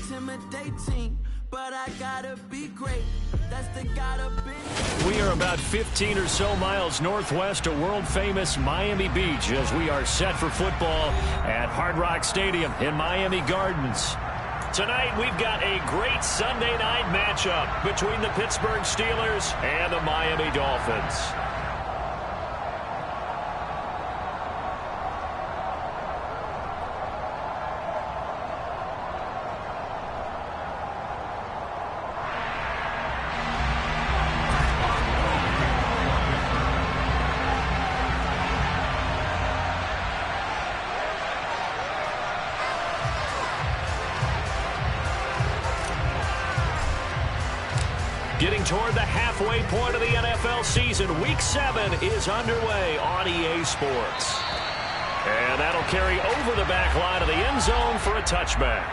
intimidating, but I gotta be great. That's the gotta be. We are about 15 or so miles northwest of world-famous Miami Beach as we are set for football at Hard Rock Stadium in Miami Gardens. Tonight, we've got a great Sunday night matchup between the Pittsburgh Steelers and the Miami Dolphins. Getting toward the halfway point of the NFL season, Week 7 is underway on EA Sports. And that'll carry over the back line of the end zone for a touchback.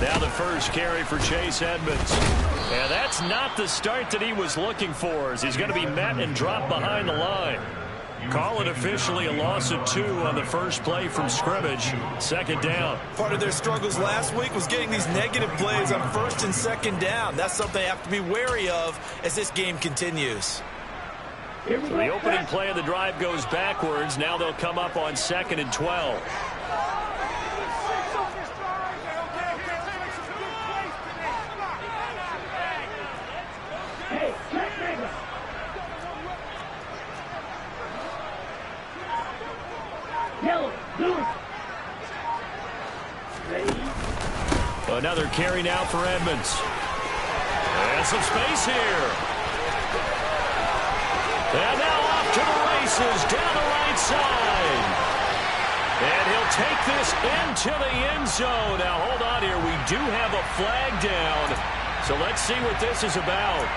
Now the first carry for Chase Edmonds. And that's not the start that he was looking for, as he's going to be met and dropped behind the line. Call it officially a loss of 2 on the first play from scrimmage. Second down. Part of their struggles last week was getting these negative plays on first and second down. That's something they have to be wary of as this game continues. So the opening play of the drive goes backwards. Now they'll come up on 2nd and 12. Another carry now for Edmonds. And some space here. And now off to the races down the right side. And he'll take this into the end zone. Now hold on here. We do have a flag down. So let's see what this is about.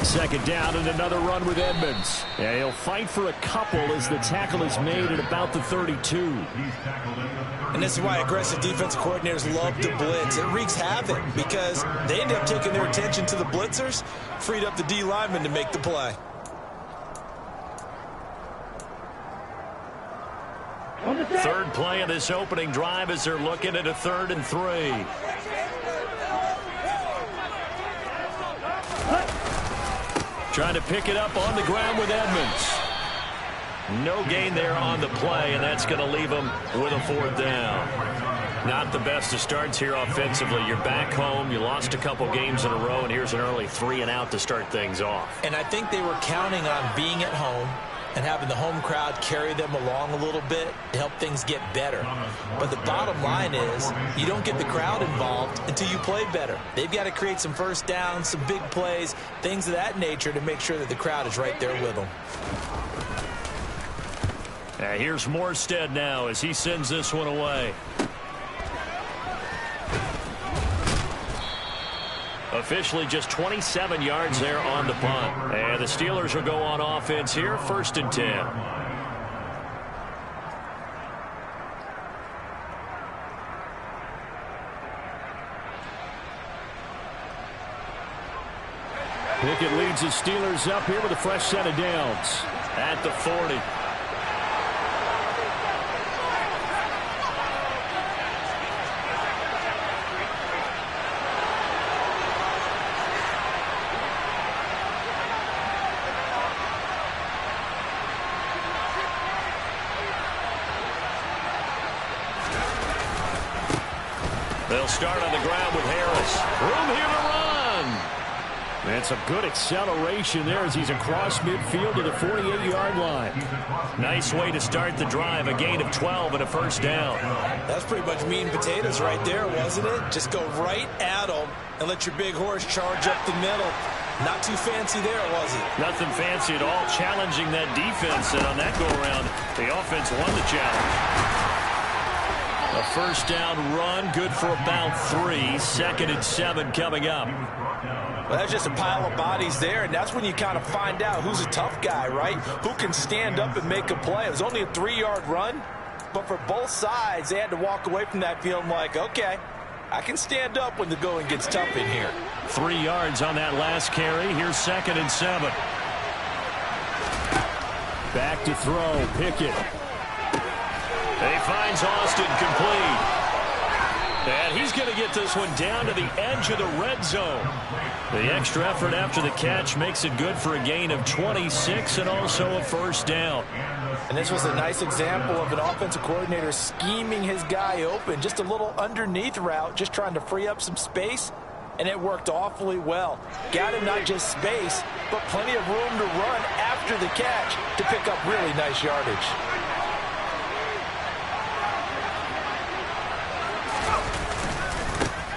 Second down and another run with Edmonds. Yeah, he'll fight for a couple as the tackle is made at about the 32. And this is why aggressive defensive coordinators love to blitz. It wreaks havoc because they end up taking their attention to the blitzers, freed up the D lineman to make the play. Third play of this opening drive as they're looking at a 3rd and 3. Trying to pick it up on the ground with Edmonds. No gain there on the play, and that's going to leave him with a 4th down. Not the best of starts here offensively. You're back home. You lost a couple games in a row, and here's an early 3 and out to start things off. And I think they were counting on being at home and having the home crowd carry them along a little bit to help things get better. But the bottom line is you don't get the crowd involved until you play better. They've got to create some first downs, some big plays, things of that nature to make sure that the crowd is right there with them. Here's Morstead now as he sends this one away. Officially just 27 yards there on the punt. And the Steelers will go on offense here, 1st and 10. Pickett leads the Steelers up here with a fresh set of downs at the 40. start on the ground with Harris. Room here to run. And some good acceleration there as he's across midfield to the 48-yard line. Nice way to start the drive. A gain of 12 and a first down. That's pretty much meat and potatoes right there, wasn't it? Just go right at them and let your big horse charge up the middle. Not too fancy there, was it? Nothing fancy at all. Challenging that defense, and on that go-around, the offense won the challenge. A first down run, good for about 3. 2nd and 7 coming up. Well, that's just a pile of bodies there, and that's when you kind of find out who's a tough guy, right? Who can stand up and make a play. It was only a 3-yard run, but for both sides, they had to walk away from that feeling like, okay, I can stand up when the going gets tough in here. 3 yards on that last carry. Here's 2nd and 7. Back to throw, Pickett. He finds Austin complete. And he's going to get this one down to the edge of the red zone. The extra effort after the catch makes it good for a gain of 26 and also a first down. And this was a nice example of an offensive coordinator scheming his guy open. Just a little underneath route, just trying to free up some space, and it worked awfully well. Got him not just space, but plenty of room to run after the catch to pick up really nice yardage.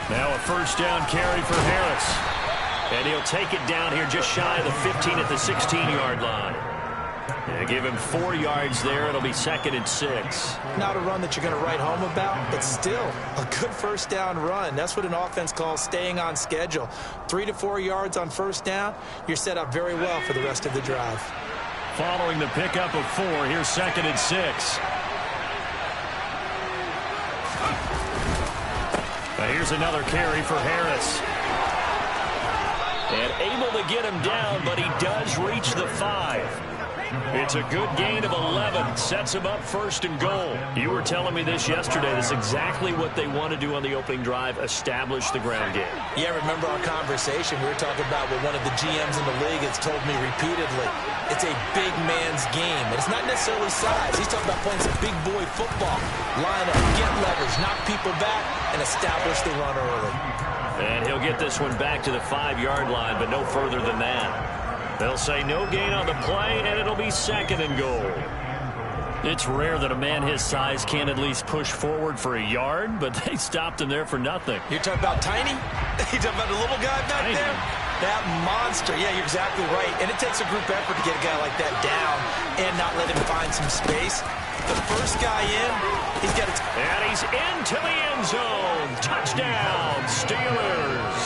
Now a first down carry for Harris. And he'll take it down here just shy of the 15 at the 16-yard line. And give him 4 yards there. It'll be 2nd and 6. Not a run that you're going to write home about, but still a good first down run. That's what an offense calls staying on schedule. 3 to 4 yards on first down, you're set up very well for the rest of the drive. Following the pickup of 4, here's 2nd and 6. Here's another carry for Harris. And able to get him down, but he does reach the 5. It's a good gain of 11. Sets him up 1st and goal. You were telling me this yesterday. This is exactly what they want to do on the opening drive, establish the ground game. Yeah, remember our conversation? We were talking about what one of the GMs in the league has told me repeatedly. It's a big man's game. And it's not necessarily size. He's talking about playing some big boy football. Line up, get leverage, knock people back, and establish the run early. And he'll get this one back to the 5-yard line, but no further than that. They'll say no gain on the play, and it'll be 2nd and goal. It's rare that a man his size can't at least push forward for a yard, but they stopped him there for nothing. You're talking about tiny? You're talking about the little guy back there? That monster. Yeah, you're exactly right. And it takes a group effort to get a guy like that down and not let him find some space. The first guy in, he's got it. And he's into the end zone. Touchdown, Steelers.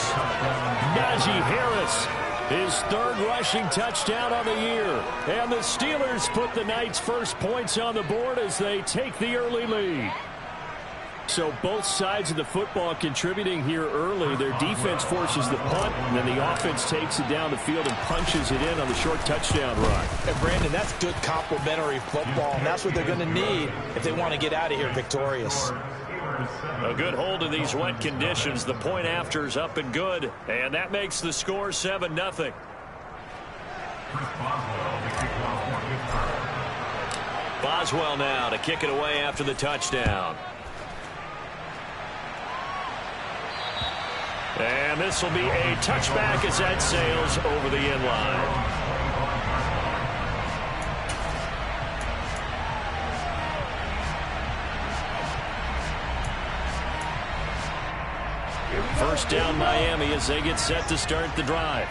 Najee Harris, his 3rd rushing touchdown of the year. And the Steelers put the Knights' first points on the board as they take the early lead. So both sides of the football contributing here early. Their defense forces the punt, and then the offense takes it down the field and punches it in on the short touchdown run. And Brandon, that's good complementary football, and that's what they're going to need if they want to get out of here victorious. A good hold in these wet conditions. The point after's up and good, and that makes the score 7-0. Boswell now to kick it away after the touchdown. And this will be a touchback as that sails over the end line. First down Miami as they get set to start the drive.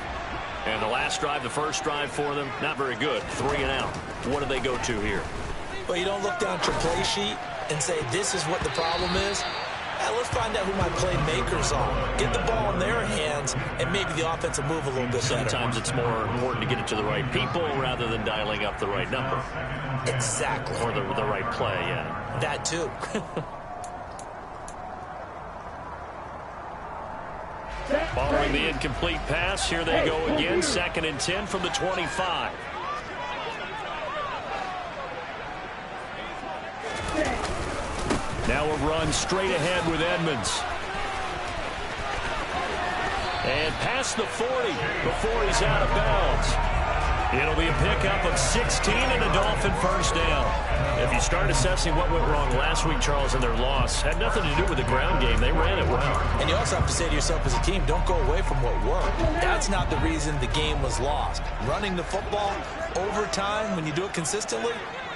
And the last drive, the first drive for them, not very good. 3 and out. What do they go to here? Well, you don't look down at your play sheet and say, this is what the problem is. Let's find out who my playmakers are. Get the ball in their hands, and maybe the offense will move a little bit better. Sometimes it's more important to get it to the right people rather than dialing up the right number. Exactly. Or the right play, yeah. That too. Following the incomplete pass, here they go again. 2nd and 10 from the 25. Now a run straight ahead with Edmonds. And past the 40 before he's out of bounds. It'll be a pickup of 16 and a Dolphin first down. If you start assessing what went wrong last week, Charles, in their loss, had nothing to do with the ground game. They ran it well. And you also have to say to yourself as a team, don't go away from what worked. That's not the reason the game was lost. Running the football over time, when you do it consistently,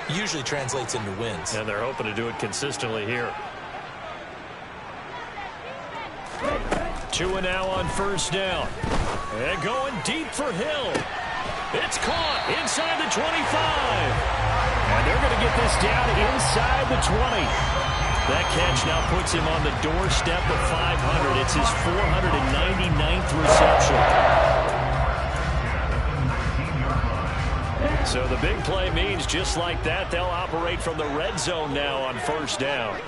usually translates into wins. And they're hoping to do it consistently here. Tua now on first down. And going deep for Hill. It's caught inside the 25. And they're going to get this down inside the 20. That catch now puts him on the doorstep of 500. It's his 499th reception. So the big play means just like that, they'll operate from the red zone now on first down.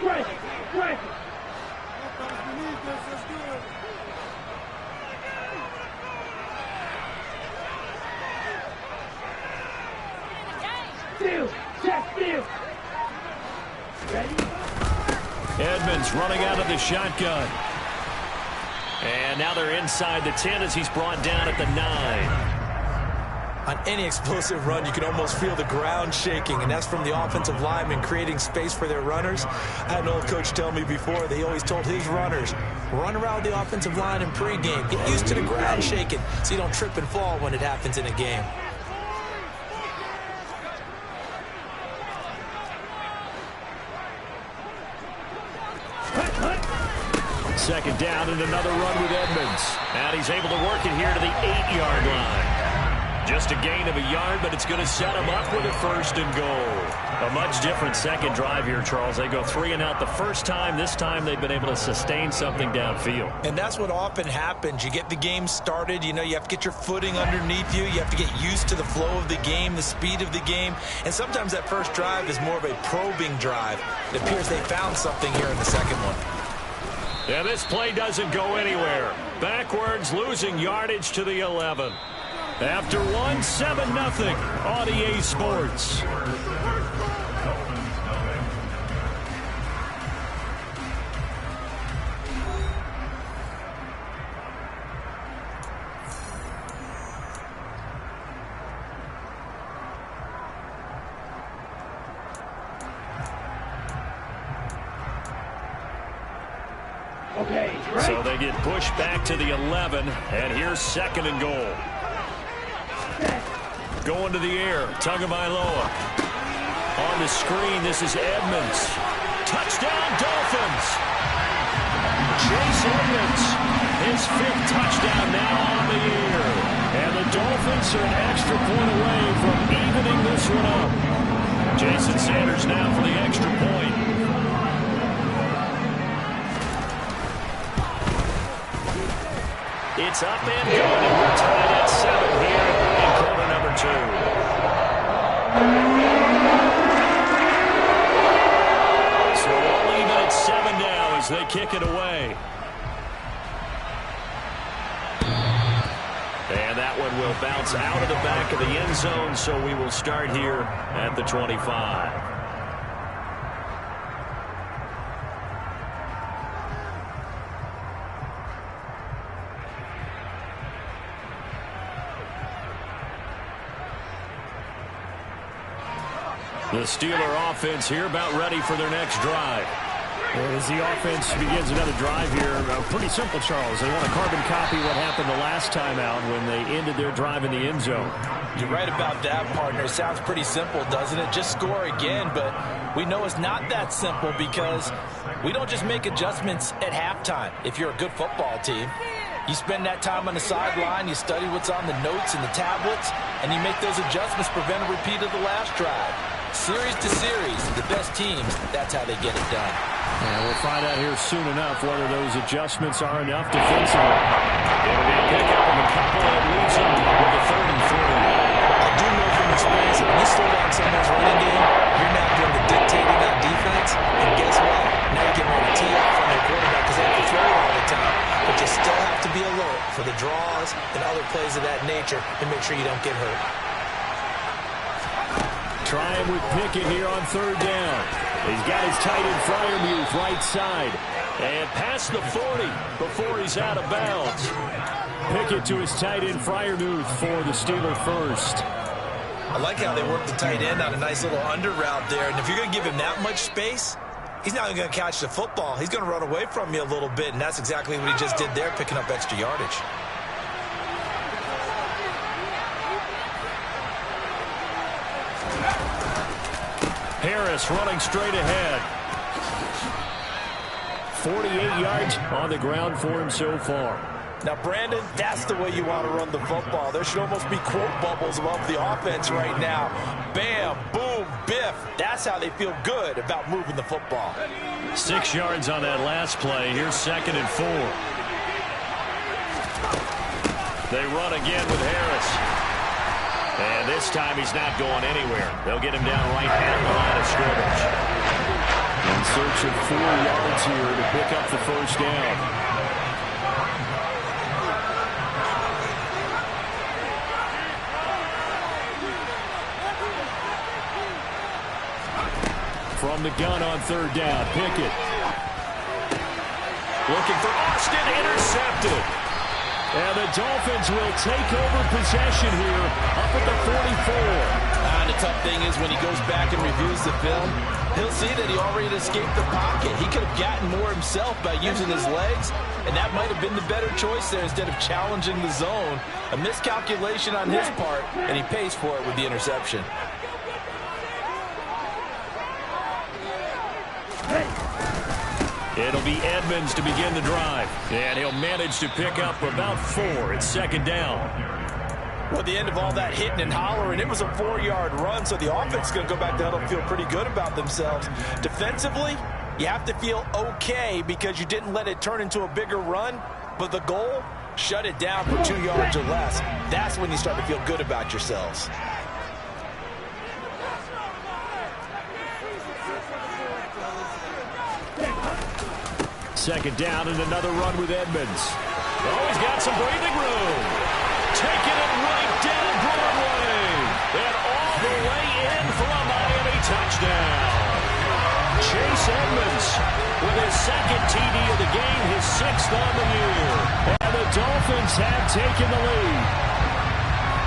Edmonds running out of the shotgun. And now they're inside the 10 as he's brought down at the 9. On any explosive run, you can almost feel the ground shaking, and that's from the offensive linemen creating space for their runners. I had an old coach tell me before, they always told his runners, run around the offensive line in pregame. Get used to the ground shaking so you don't trip and fall when it happens in a game. Second down and another run with Edmonds. And he's able to work it here to the 8-yard line. Just a gain of a yard, but it's going to set him up with a first and goal. A much different second drive here, Charles. They go 3 and out the first time. This time they've been able to sustain something downfield. And that's what often happens. You get the game started. You know, you have to get your footing underneath you. You have to get used to the flow of the game, the speed of the game. And sometimes that first drive is more of a probing drive. It appears they found something here in the second one. Yeah, this play doesn't go anywhere. Backwards, losing yardage to the 11. After 1, 7-0 on EA Sports. So they get pushed back to the 11, and here's second and goal. Going to the air, Tagovailoa. On the screen, this is Edmonds. Touchdown, Dolphins! Chase Edmonds, his 5th touchdown now on the year. And the Dolphins are an extra point away from evening this one up. Jason Sanders now for the extra point. It's up and good, and we're tied at 7 here in quarter number 2. So all even at 7 now as they kick it away. And that one will bounce out of the back of the end zone, so we will start here at the 25. The Steeler offense here about ready for their next drive. As the offense begins another drive here, pretty simple, Charles. They want to carbon copy what happened the last time out when they ended their drive in the end zone. You're right about that, partner. It sounds pretty simple, doesn't it? Just score again, but we know it's not that simple because we don't just make adjustments at halftime. If you're a good football team, you spend that time on the sideline, you study what's on the notes and the tablets, and you make those adjustments, prevent a repeat of the last drive. Series to series, the best teams, that's how they get it done. And we'll find out here soon enough whether those adjustments are enough defensively. It'll be a pickup of a couple that leaves them with a 3rd and 3. I do know from experience that when you slow down someone's running game, you're not doing the dictating on defense. And guess what? Now you're getting ready to tee off on their quarterback because they have to throw it all the time. But you still have to be alert for the draws and other plays of that nature and make sure you don't get hurt. Trying with Pickett here on 3rd down. He's got his tight end Freiermuth right side. And past the 40 before he's out of bounds. Pickett to his tight end Freiermuth for the Steeler first. I like how they work the tight end on a nice little under route there. And if you're going to give him that much space, he's not going to catch the football. He's going to run away from you a little bit, and that's exactly what he just did there, picking up extra yardage. Harris running straight ahead. 48 yards on the ground for him so far. Now, Brandon, that's the way you want to run the football. There should almost be quote bubbles above the offense right now. Bam, boom, biff. That's how they feel good about moving the football. 6 yards on that last play. Here's 2nd and 4. They run again with Harris. And this time he's not going anywhere. They'll get him down right at the line of scrimmage. In search of 4 yards here to pick up the first down. From the gun on 3rd down, Pickett. Looking for Austin, intercepted. And the Dolphins will take over possession here up at the 44. And the tough thing is when he goes back and reviews the film, he'll see that he already escaped the pocket. He could have gotten more himself by using his legs, and that might have been the better choice there instead of challenging the zone. A miscalculation on his part, and he pays for it with the interception. It'll be Edmonds to begin the drive. And he'll manage to pick up about 4. It's 2nd down. Well, at the end of all that hitting and hollering, it was a 4-yard run, so the offense is going to go back to huddle and feel pretty good about themselves. Defensively, you have to feel okay because you didn't let it turn into a bigger run, but the goal, shut it down for 2 yards or less. That's when you start to feel good about yourselves. Second down and another run with Edmonds. Oh, he's got some breathing room. Taking it right down Broadway. And all the way in for a Miami touchdown. Chase Edmonds with his 2nd TD of the game, his 6th on the year. And the Dolphins have taken the lead.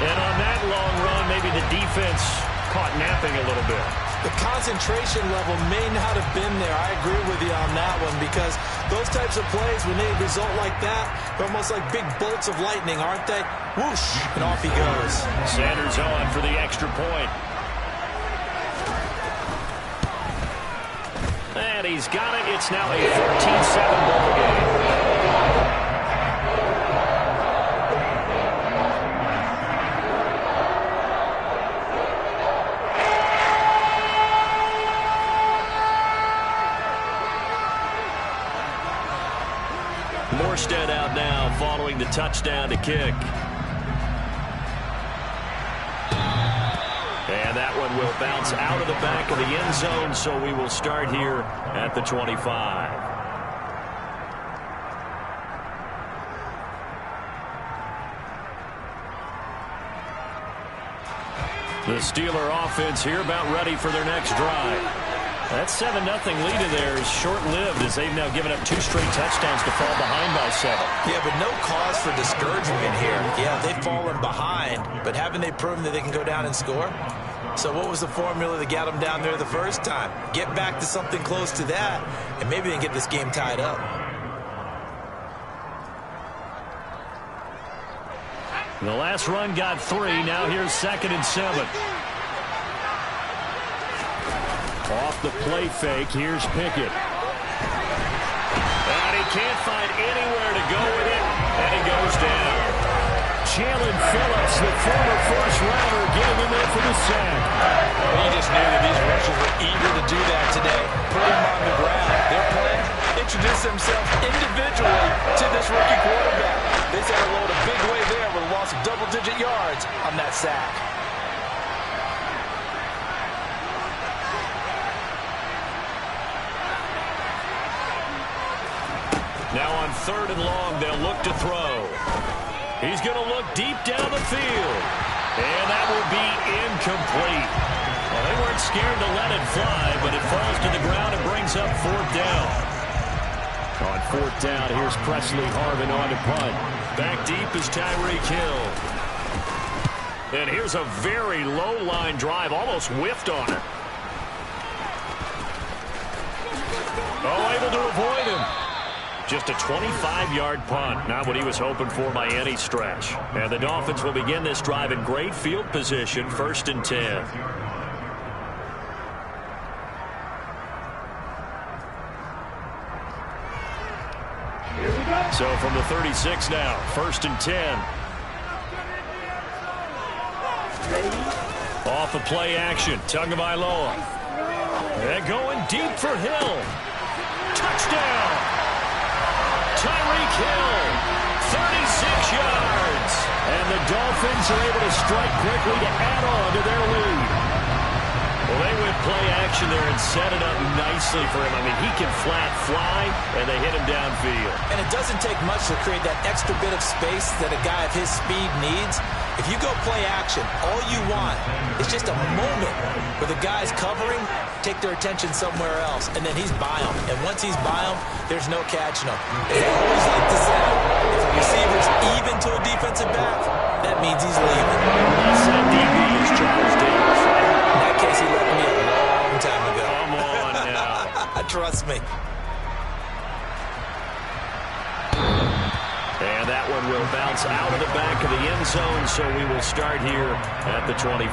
And on that long run, maybe the defense caught napping a little bit. The concentration level may not have been there. I agree with you on that one because those types of plays, when they result like that, they're almost like big bolts of lightning, aren't they? Whoosh, and off he goes. Sanders on for the extra point. And he's got it. It's now a 14-7 ball game. Morstead out now following the touchdown to kick. And that one will bounce out of the back of the end zone, so we will start here at the 25. The Steeler offense here about ready for their next drive. That 7-0 lead of theirs is short-lived as they've now given up 2 straight touchdowns to fall behind by 7. Yeah, but no cause for discouragement here. Yeah, they've fallen behind, but haven't they proven that they can go down and score? So what was the formula that got them down there the first time? Get back to something close to that, and maybe they can get this game tied up. The last run got 3. Now here's 2nd and 7. Off the play fake, here's Pickett. And he can't find anywhere to go with it, and he goes down. Jalen Phillips, the former first-rounder, getting in there for the sack. Well, you just knew that these rushers were eager to do that today. Put him on the ground. Their plan, introduce themselves individually to this rookie quarterback. They said a load a big way there with a loss of double-digit yards on that sack. Now on 3rd and long, they'll look to throw. He's going to look deep down the field. And that will be incomplete. Well, they weren't scared to let it fly, but it falls to the ground and brings up 4th down. On 4th down, here's Presley Harvin on to punt. Back deep is Tyreek Hill. And here's a very low line drive, almost whiffed on it. Oh, able to avoid him. Just a 25-yard punt. Not what he was hoping for by any stretch. And the Dolphins will begin this drive in great field position, 1st and 10. So from the 36 now, 1st and 10. Off of play action, Tagovailoa. And going deep for Hill. Touchdown! Tyreek Hill, 36 yards. And the Dolphins are able to strike quickly to add on to their lead. Well, they went play action there and set it up nicely for him. I mean, he can flat fly, and they hit him downfield. And it doesn't take much to create that extra bit of space that a guy of his speed needs. If you go play action, all you want is just a moment where the guy's covering, take their attention somewhere else, and then he's by him. And once he's by him, there's no catching him. As I always like to say, if a receiver's even to a defensive back, that means he's leaving. Unless that DB is Charles Davis, right? In that case, he left me a long time ago. Come on now. Trust me. And that one will bounce out of the back of the end zone, so we will start here at the 25.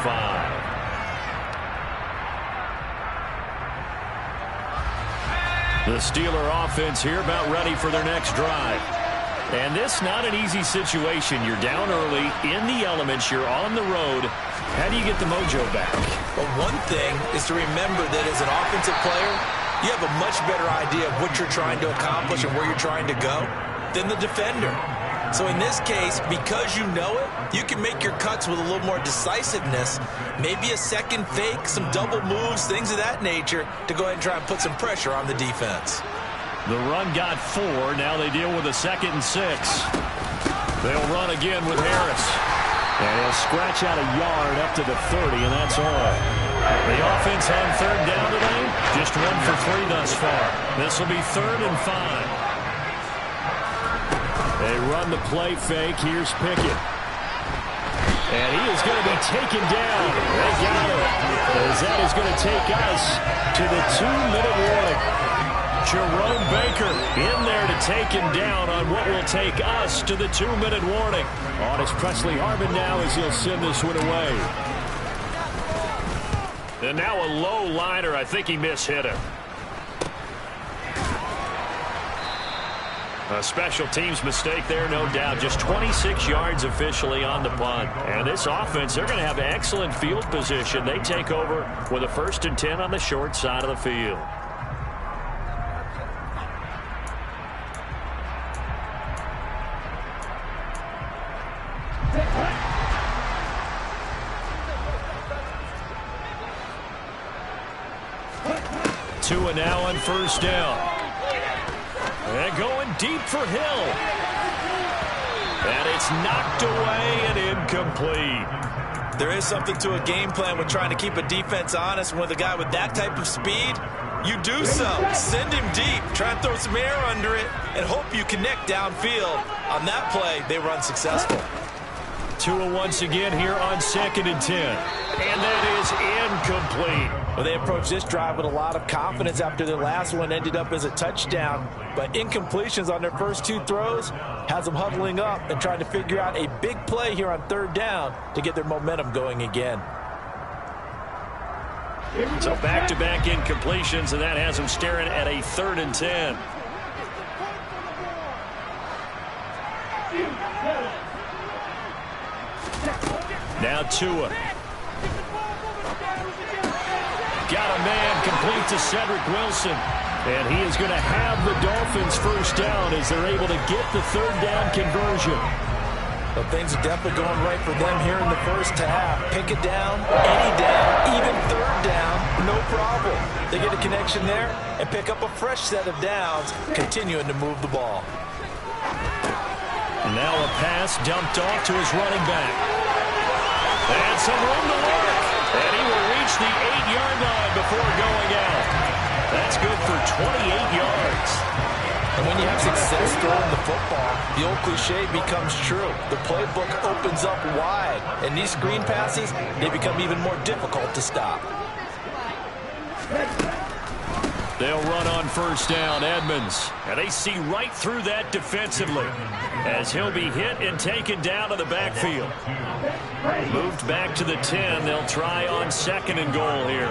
The Steeler offense here about ready for their next drive. And this not an easy situation. You're down early, in the elements, you're on the road. How do you get the mojo back? Well, one thing is to remember that as an offensive player, you have a much better idea of what you're trying to accomplish and where you're trying to go than the defender. So in this case, because you know it, you can make your cuts with a little more decisiveness, maybe a second fake, some double moves, things of that nature, to go ahead and try and put some pressure on the defense. The run got 4. Now they deal with a 2nd and 6. They'll run again with Harris. And he'll scratch out a yard up to the 30, and that's all. The offense on 3rd down today, just 1 for 3 thus far. This will be 3rd and 5. They run the play fake. Here's Pickett. And he is going to be taken down. They got him. As that is going to take us to the 2-minute warning. Jerome Baker in there to take him down on what will take us to the 2-minute warning. On is Presley Harvin now as he'll send this one away. And now a low liner. I think he mishit him. A special teams mistake there, no doubt. Just 26 yards officially on the punt. And this offense, they're going to have excellent field position. They take over with a 1st and 10 on the short side of the field. Tua now on 1st down. And going deep for Hill. And it's knocked away and incomplete. There is something to a game plan with trying to keep a defense honest. And with a guy with that type of speed, you do so. Send him deep. Try and throw some air under it and hope you connect downfield. On that play, they were unsuccessful. Tua once again here on 2nd and 10. And that is incomplete. Well, they approached this drive with a lot of confidence after their last one ended up as a touchdown. But incompletions on their first 2 throws has them huddling up and trying to figure out a big play here on 3rd down to get their momentum going again. So back-to-back incompletions, and that has them staring at a 3rd and 10. Now Tua. Got a man complete to Cedric Wilson. And he is going to have the Dolphins 1st down as they're able to get the 3rd down conversion. Well, things are definitely going right for them here in the first half. Pick it down, any down, even 3rd down, no problem. They get a connection there and pick up a fresh set of downs, continuing to move the ball. Now a pass dumped off to his running back. And some room to work. And he will reach the 8-yard line before going out. That's good for 28 yards. And when you have success throwing the football, the old cliche becomes true. The playbook opens up wide, and these screen passes, they become even more difficult to stop. They'll run on first down, Edmonds. And they see right through that defensively as he'll be hit and taken down to the backfield. Moved back to the 10. They'll try on second and goal here.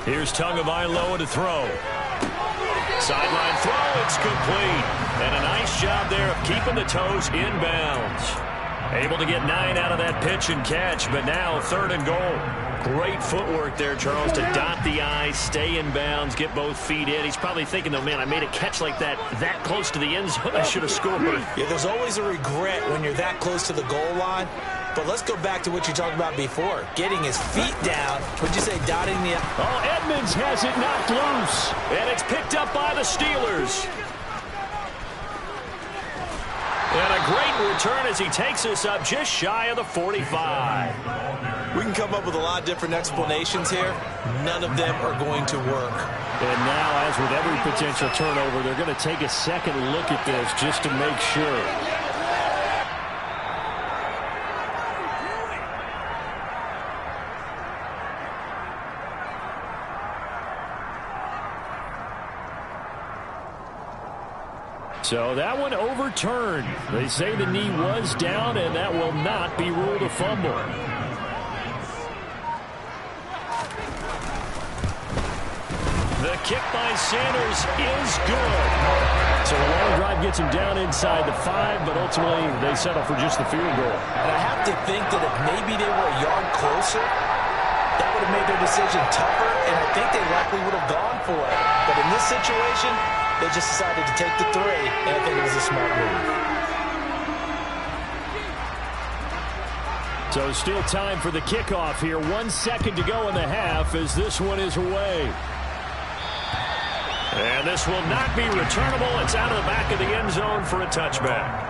Here's Tagovailoa to throw. Sideline throw, it's complete. And a nice job there of keeping the toes inbounds. Able to get 9 out of that pitch and catch, but now third and goal. Great footwork there, Charles, to dot the I, stay in bounds, get both feet in. He's probably thinking, though, man, I made a catch like that close to the end zone. I should have scored. Yeah, there's always a regret when you're that close to the goal line. But let's go back to what you talked about before, getting his feet down. Would you say dotting the... Oh, Edmonds has it knocked loose. And it's picked up by the Steelers. And a great return as he takes us up just shy of the 45. We can come up with a lot of different explanations here. None of them are going to work. And now, as with every potential turnover, they're going to take a second look at this just to make sure. So that one overturned. They say the knee was down, and that will not be ruled a fumble. The kick by Sanders is good. So a long drive gets him down inside the 5, but ultimately they settle for just the field goal. And I have to think that if maybe they were a yard closer, that would have made their decision tougher, and I think they likely would have gone for it. But in this situation, they just decided to take the 3, and I think it was a smart move. So still time for the kickoff here. 1 second to go in the half as this one is away. And this will not be returnable. It's out of the back of the end zone for a touchback.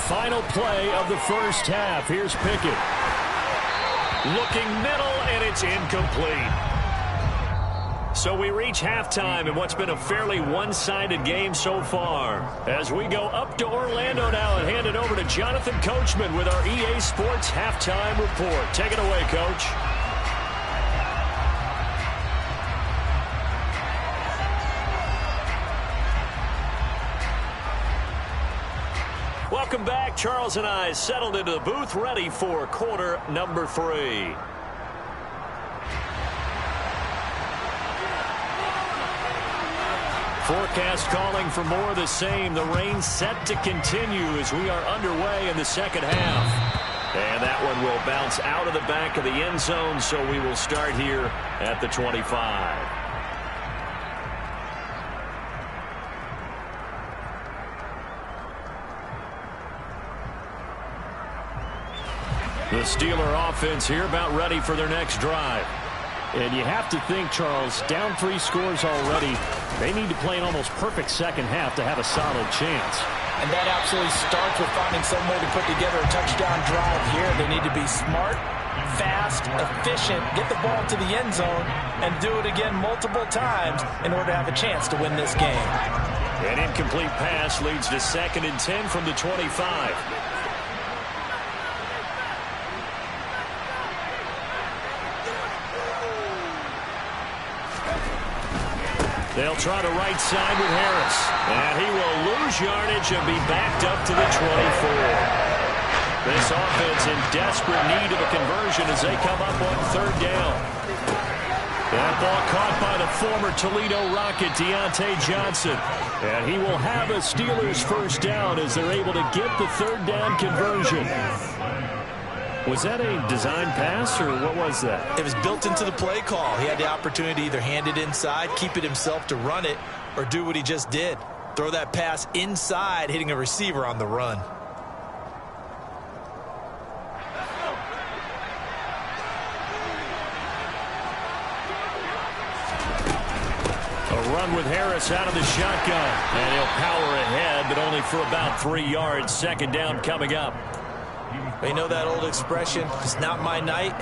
Final play of the first half. Here's Pickett. Looking middle, and it's incomplete. So we reach halftime in what's been a fairly one-sided game so far. As we go up to Orlando now and hand it over to Jonathan Coachman with our EA Sports Halftime Report. Take it away, Coach. Welcome back. Charles and I settled into the booth, ready for quarter number 3. Forecast calling for more of the same. The rain set to continue as we are underway in the second half. And that one will bounce out of the back of the end zone, so we will start here at the 25. The Steeler offense here about ready for their next drive. And you have to think, Charles, down 3 scores already. They need to play an almost perfect second half to have a solid chance. And that absolutely starts with finding some way to put together a touchdown drive here. They need to be smart, fast, efficient, get the ball to the end zone, and do it again multiple times in order to have a chance to win this game. An incomplete pass leads to 2nd and 10 from the 25. They'll try the right side with Harris. And he will lose yardage and be backed up to the 24. This offense in desperate need of a conversion as they come up on 3rd down. That ball caught by the former Toledo Rocket, Deontay Johnson. And he will have a Steelers first down as they're able to get the 3rd down conversion. Was that a design pass, or what was that? It was built into the play call. He had the opportunity to either hand it inside, keep it himself to run it, or do what he just did. Throw that pass inside, hitting a receiver on the run. run with Harris out of the shotgun. And he'll power ahead, but only for about 3 yards. Second down coming up. You know that old expression, it's not my night?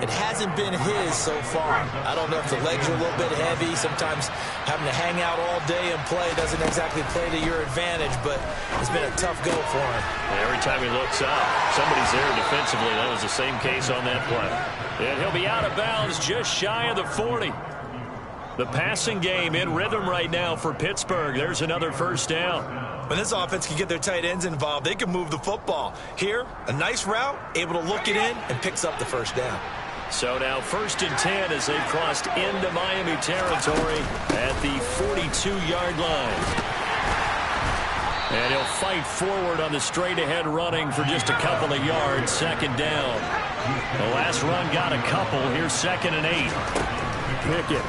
It hasn't been his so far. I don't know if the legs are a little bit heavy. Sometimes having to hang out all day and play doesn't exactly play to your advantage, but it's been a tough go for him. And every time he looks up, somebody's there defensively. That was the same case on that play. And he'll be out of bounds just shy of the 40. The passing game in rhythm right now for Pittsburgh. There's another first down. When this offense can get their tight ends involved, they can move the football. Here, a nice route, able to look it in, and picks up the first down. So now 1st and 10 as they've crossed into Miami territory at the 42-yard line. And he'll fight forward on the straight-ahead running for just a couple of yards. Second down. The last run got a couple. Here's 2nd and 8. Pickett.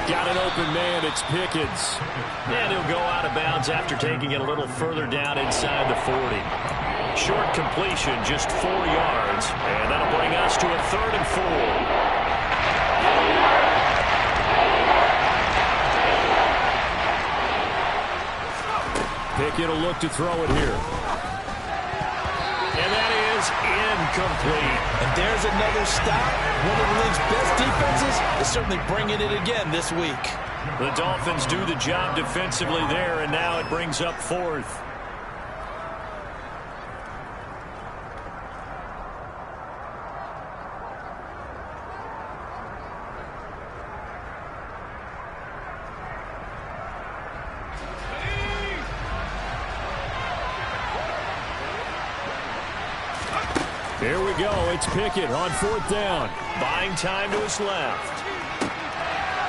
Got an open man. It's Pickens. And he'll go out of bounds after taking it a little further down inside the 40. Short completion, just 4 yards. And that'll bring us to a 3rd and 4. Pickett will look to throw it here. And that is incomplete. And there's another stop. One of the league's best defenses is certainly bringing it again this week. The Dolphins do the job defensively there, and now it brings up 4th. Here we go. It's Pickett on 4th down. Buying time to his left.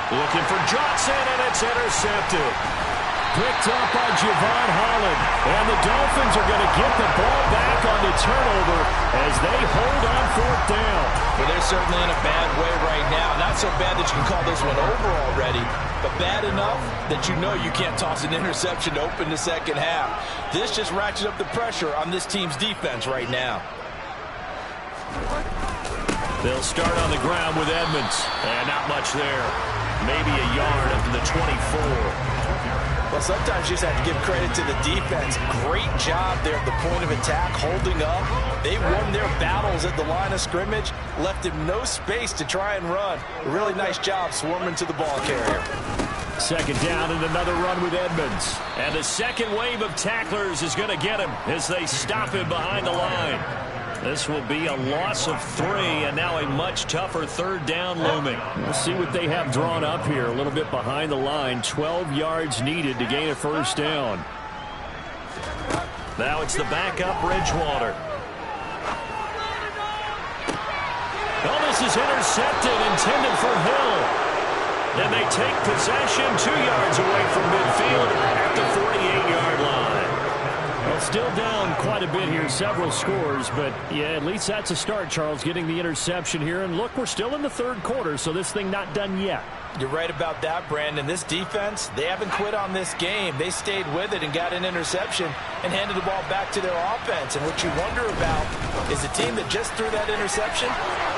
Looking for Johnson, and it's intercepted. Picked up by Javon Holland. And the Dolphins are going to get the ball back on the turnover as they hold on 4th down. Well, they're certainly in a bad way right now. Not so bad that you can call this one over already, but bad enough that you know you can't toss an interception to open the second half. This just ratchets up the pressure on this team's defense right now. They'll start on the ground with Edmonds. And not much there. Maybe a yard up to the 24. Well, sometimes you just have to give credit to the defense. Great job there at the point of attack, holding up. They won their battles at the line of scrimmage, left him no space to try and run. A really nice job swarming to the ball carrier. Second down and another run with Edmonds. And the second wave of tacklers is going to get him as they stop him behind the line. This will be a loss of 3, and now a much tougher 3rd down looming. Let's see what they have drawn up here. A little bit behind the line. 12 yards needed to gain a first down. Now it's the backup Bridgewater. Oh, this is intercepted, intended for Hill. And they take possession 2 yards away from midfield at the 48-yard line. Well, still down quite a bit here, several scores, but yeah, at least that's a start, Charles, getting the interception here. And look, we're still in the 3rd quarter, so this thing not done yet. You're right about that, Brandon. This defense, they haven't quit on this game. They stayed with it and got an interception and handed the ball back to their offense. And what you wonder about is a team that just threw that interception,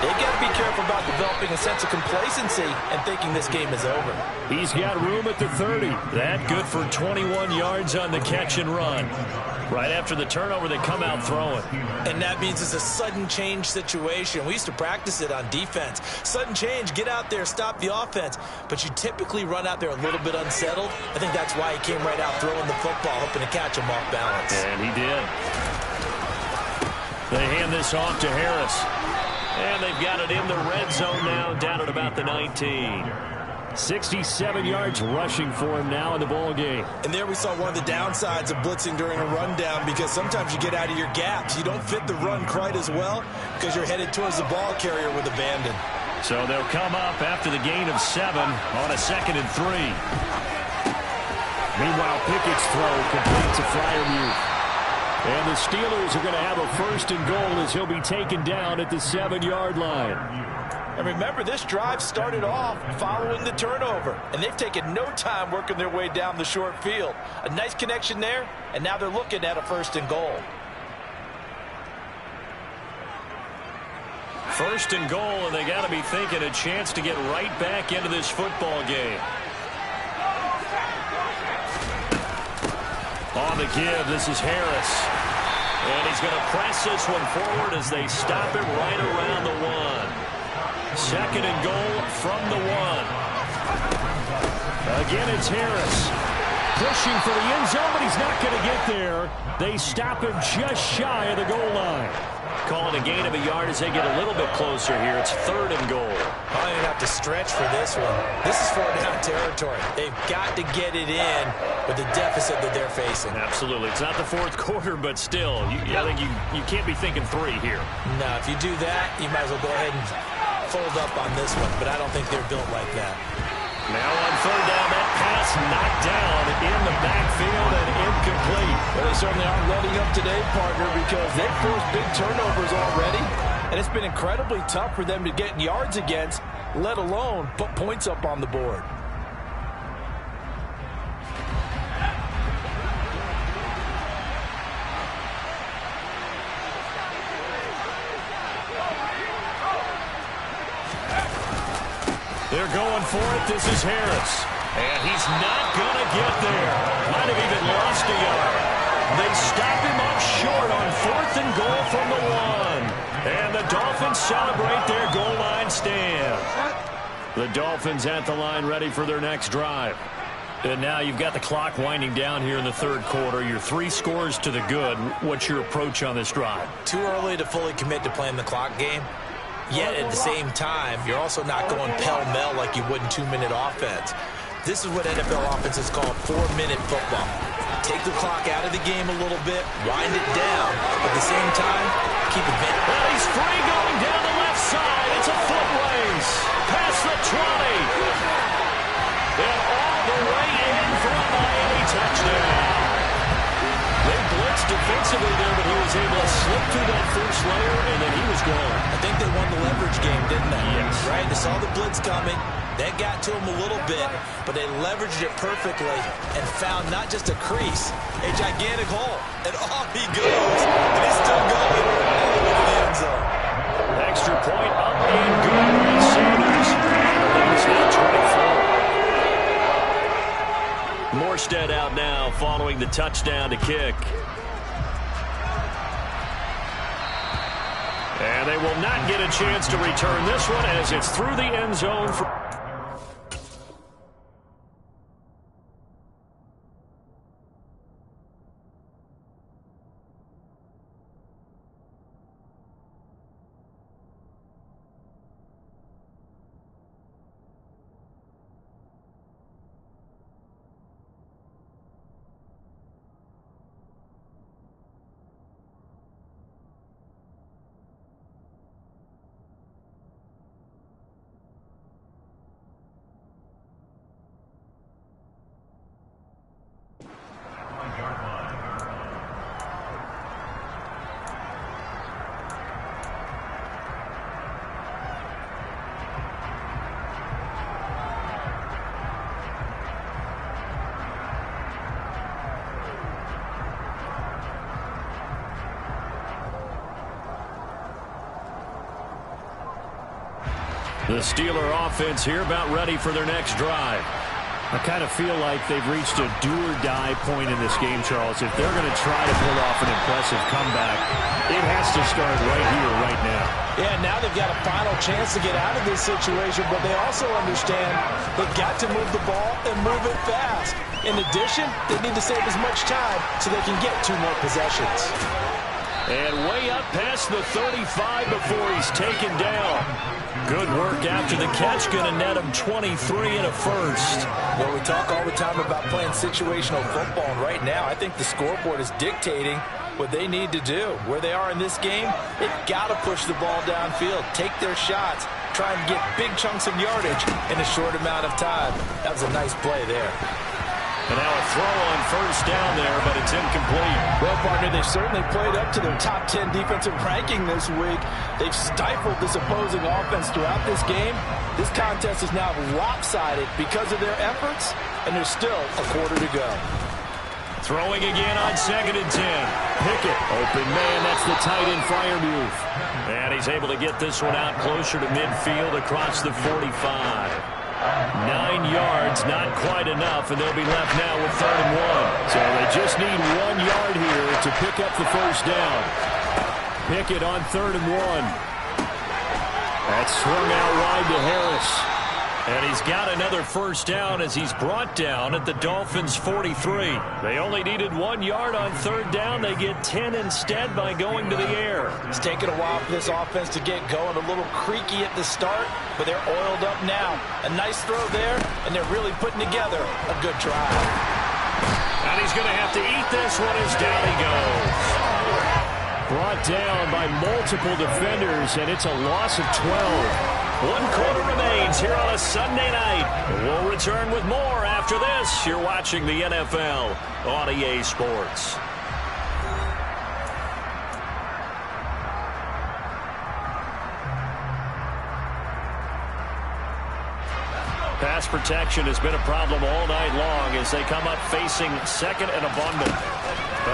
they got to be careful about developing a sense of complacency and thinking this game is over. He's got room at the 30. That good for 21 yards on the catch and run. Right after the turnover, they come out throwing. And that means it's a sudden change situation. We used to practice it on defense. Sudden change, get out there, stop the offense. But you typically run out there a little bit unsettled. I think that's why he came right out throwing the football, hoping to catch him off balance. And he did. They hand this off to Harris. And they've got it in the red zone now, down at about the 19. 67 yards rushing for him now in the ball game. And there we saw one of the downsides of blitzing during a rundown, because sometimes you get out of your gaps. You don't fit the run quite as well because you're headed towards the ball carrier with abandon. So they'll come up after the gain of 7 on a 2nd and 3. Meanwhile, Pickett's throw completes to Freiermuth. And the Steelers are going to have a 1st and goal as he'll be taken down at the 7-yard line. And remember, this drive started off following the turnover, and they've taken no time working their way down the short field. A nice connection there, and now they're looking at a 1st and goal. First and goal, and they got to be thinking a chance to get right back into this football game. On the give, this is Harris. And he's going to press this one forward as they stop it right around the 1. Second and goal from the 1. Again, it's Harris. Pushing for the end zone, but he's not going to get there. They stop him just shy of the goal line. Calling a gain of a yard as they get a little bit closer here. It's third and goal. Probably going to have to stretch for this one. This is 4-down territory. They've got to get it in with the deficit that they're facing. Absolutely. It's not the fourth quarter, but still, I think you can't be thinking 3 here. No, if you do that, you might as well go ahead and fold up on this one, but I don't think they're built like that. Now on third down, that pass knocked down in the backfield and incomplete. Well, they certainly aren't letting up today, partner, because they've forced big turnovers already, and it's been incredibly tough for them to get yards against, let alone put points up on the board. They're going for it. This is Harris. And he's not going to get there. Might have even lost a yard. They stop him up short on fourth and goal from the 1. And the Dolphins celebrate their goal line stand. The Dolphins at the line ready for their next drive. And now you've got the clock winding down here in the third quarter. You're 3 scores to the good. What's your approach on this drive? Too early to fully commit to playing the clock game. Yet at the same time, you're also not going pell-mell like you would in 2-minute offense. This is what NFL offenses call 4-minute football. Take the clock out of the game a little bit, wind it down, but at the same time, keep it bent. Well, he's free going down the left side. It's a foot race. Past the 20. And all the way in for a Miami touchdown. They blitzed defensively there, but he was able to slip through that first layer, and then he was gone. I think they won the leverage game, didn't they? Yes. Right? They saw the blitz coming. That got to him a little bit, but they leveraged it perfectly and found not just a crease, a gigantic hole. And off he goes, and he's still going all the way to the end zone. Extra point up and good by Sanders. He's now 24. Morstead out now following the touchdown to kick. And they will not get a chance to return this one as it's through the end zone. The Steeler offense here about ready for their next drive. I kind of feel like they've reached a do-or-die point in this game, Charles. If they're going to try to pull off an impressive comeback, it has to start right here, right now. Yeah, now they've got a final chance to get out of this situation, but they also understand they've got to move the ball and move it fast. In addition, they need to save as much time so they can get 2 more possessions. And way up past the 35 before he's taken down. Good work after the catch, going to net him 23 and a first. Well, we talk all the time about playing situational football, and right now I think the scoreboard is dictating what they need to do. Where they are in this game, they've got to push the ball downfield, take their shots, try and get big chunks of yardage in a short amount of time. That was a nice play there. And now a throw on first down there, but it's incomplete. Well, partner, they've certainly played up to their top 10 defensive ranking this week. They've stifled this opposing offense throughout this game. This contest is now lopsided because of their efforts, and there's still a quarter to go. Throwing again on 2nd and 10. Pickett, open man, that's the tight end Freiermuth. And he's able to get this one out closer to midfield across the 45. 9 yards, not quite enough, and they'll be left now with 3rd and 1. So they just need 1 yard here to pick up the first down. Pickett on 3rd and 1. That's swung out wide to Harris. And he's got another first down as he's brought down at the Dolphins' 43. They only needed 1 yard on 3rd down. They get 10 instead by going to the air. It's taken a while for this offense to get going. A little creaky at the start, but they're oiled up now. A nice throw there, and they're really putting together a good drive. And he's going to have to eat this one as down he goes. Brought down by multiple defenders, and it's a loss of 12. 1 quarter remains here on a Sunday night. We'll return with more after this. You're watching the NFL on EA Sports. Pass protection has been a problem all night long as they come up facing 2nd and abundant.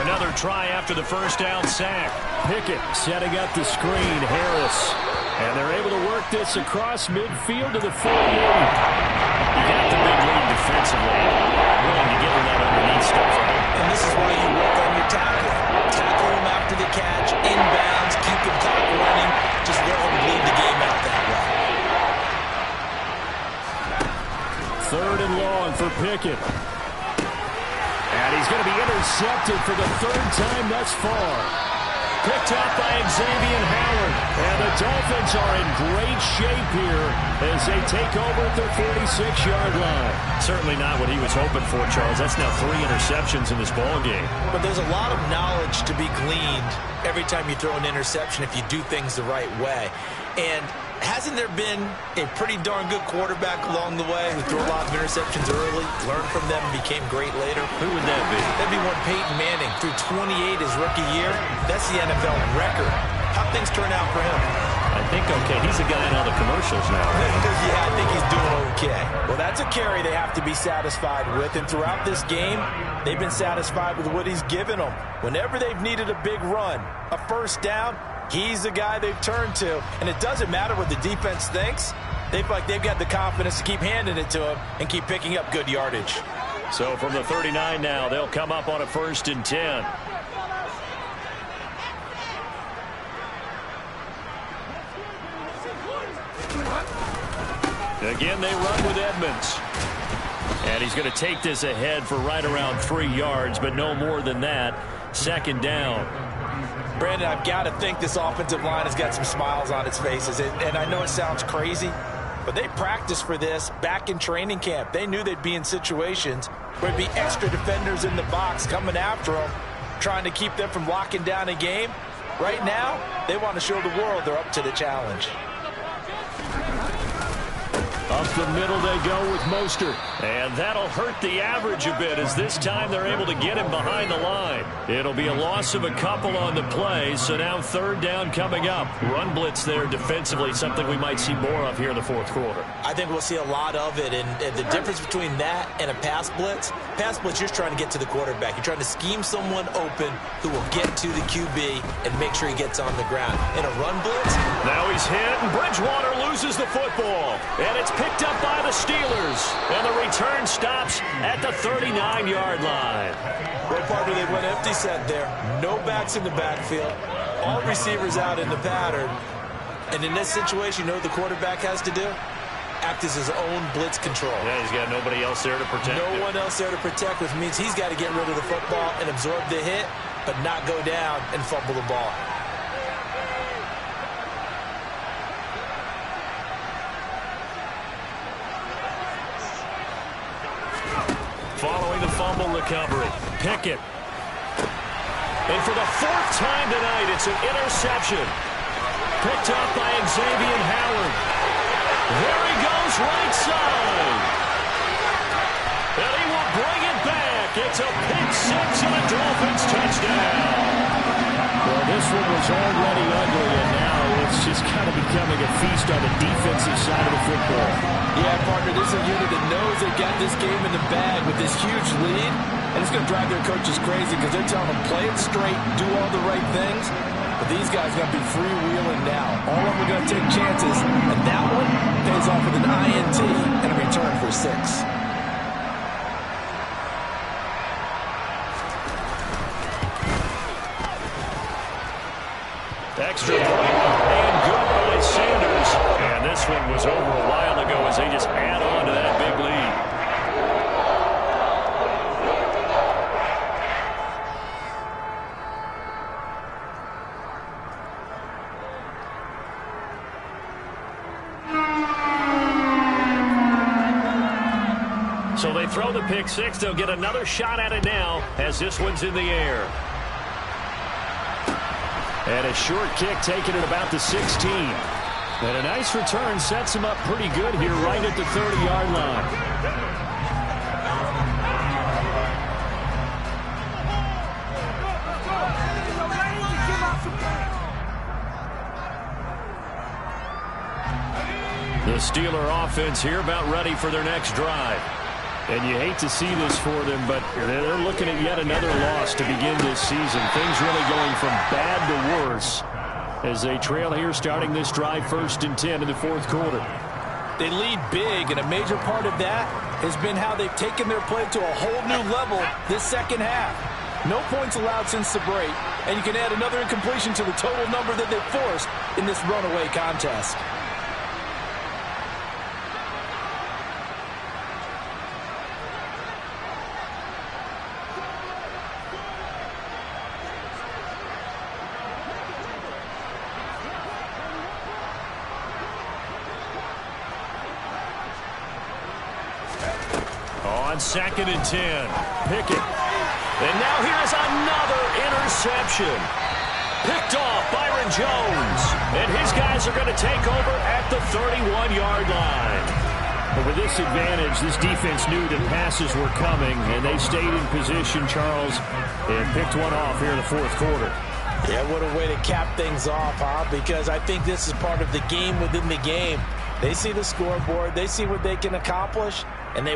Another try after the first down sack. Pickett setting up the screen. Harris. And they're able to work this across midfield to the 48. You got the big lead defensively. Willing to get in that underneath stuff, right? And this is why you work on your tackling. Tackle him after the catch, inbounds, keep him clock running. Just let him lead the game out that way. 3rd and long for Pickett. And he's going to be intercepted for the 3rd time thus far. Picked up by Xavier Howard. And the Dolphins are in great shape here as they take over at their 46-yard line. Certainly not what he was hoping for, Charles. That's now 3 interceptions in this ballgame. But there's a lot of knowledge to be gleaned every time you throw an interception if you do things the right way. And hasn't there been a pretty darn good quarterback along the way who threw a lot of interceptions early, learned from them, and became great later? Who would that be? That'd be one Peyton Manning. Threw 28 his rookie year. That's the NFL record. How'd things turn out for him? I think okay. He's a guy in all the commercials now. Yeah, I think he's doing okay. Well, that's a carry they have to be satisfied with. And throughout this game, they've been satisfied with what he's given them. Whenever they've needed a big run, a first down, he's the guy they've turned to. And it doesn't matter what the defense thinks. They feel like they've got the confidence to keep handing it to him and keep picking up good yardage. So from the 39 now, they'll come up on a 1st and 10. Again, they run with Edmonds. And he's going to take this ahead for right around 3 yards, but no more than that. 2nd down. Brandon, I've got to think this offensive line has got some smiles on its faces. And I know it sounds crazy, but they practiced for this back in training camp. They knew they'd be in situations where there'd be extra defenders in the box coming after them, trying to keep them from locking down a game. Right now, they want to show the world they're up to the challenge. Up the middle they go with Mostert. And that'll hurt the average a bit as this time they're able to get him behind the line. It'll be a loss of a couple on the play, so now 3rd down coming up. Run blitz there defensively, something we might see more of here in the 4th quarter. I think we'll see a lot of it, and the difference between that and a pass blitz, you're trying to get to the quarterback. You're trying to scheme someone open who will get to the QB and make sure he gets on the ground. In a run blitz, now he's hit, and Bridgewater loses the football. And it's picked up by the Steelers. And the return stops at the 39-yard line. well, partner, they went empty set there. No backs in the backfield. All receivers out in the pattern. And in this situation, you know what the quarterback has to do? Act as his own blitz control. Yeah, he's got nobody else there to protect him. No one else there to protect, which means he's got to get rid of the football and absorb the hit, but not go down and fumble the ball. Following the fumble recovery, Pickett. And for the 4th time tonight, it's an interception. Picked up by Xavier Howard. There he goes, right side. And he will bring it back. It's a pick six and a Dolphins touchdown. Well, this one was already ugly, and now it's just kind of becoming a feast on the defensive side of the football. Yeah, partner, this is a unit that knows they've got this game in the bag with this huge lead. And it's going to drive their coaches crazy because they're telling them, play it straight, do all the right things. But these guys are going to be freewheeling now. All of them are going to take chances. And that one pays off with an INT and a return for 6. Extra point and good by Sanders. And this one was over a while ago as they just add on to that big lead. So they throw the pick six. They'll get another shot at it now as this one's in the air. And a short kick taken at about the 16. And a nice return sets him up pretty good here right at the 30-yard line. The Steeler offense here about ready for their next drive. And you hate to see this for them, but they're looking at yet another loss to begin this season. Things really going from bad to worse as they trail here starting this drive 1st and 10 in the 4th quarter. They lead big, and a major part of that has been how they've taken their play to a whole new level this second half. No points allowed since the break, and you can add another incompletion to the total number that they forced in this runaway contest. On 2nd and 10, Pickett. And now here's another interception. Picked off Byron Jones. And his guys are going to take over at the 31-yard line. But with this advantage, this defense knew that passes were coming, and they stayed in position, Charles, and picked one off here in the 4th quarter. Yeah, what a way to cap things off, huh? Because I think this is part of the game within the game. They see the scoreboard, they see what they can accomplish, and they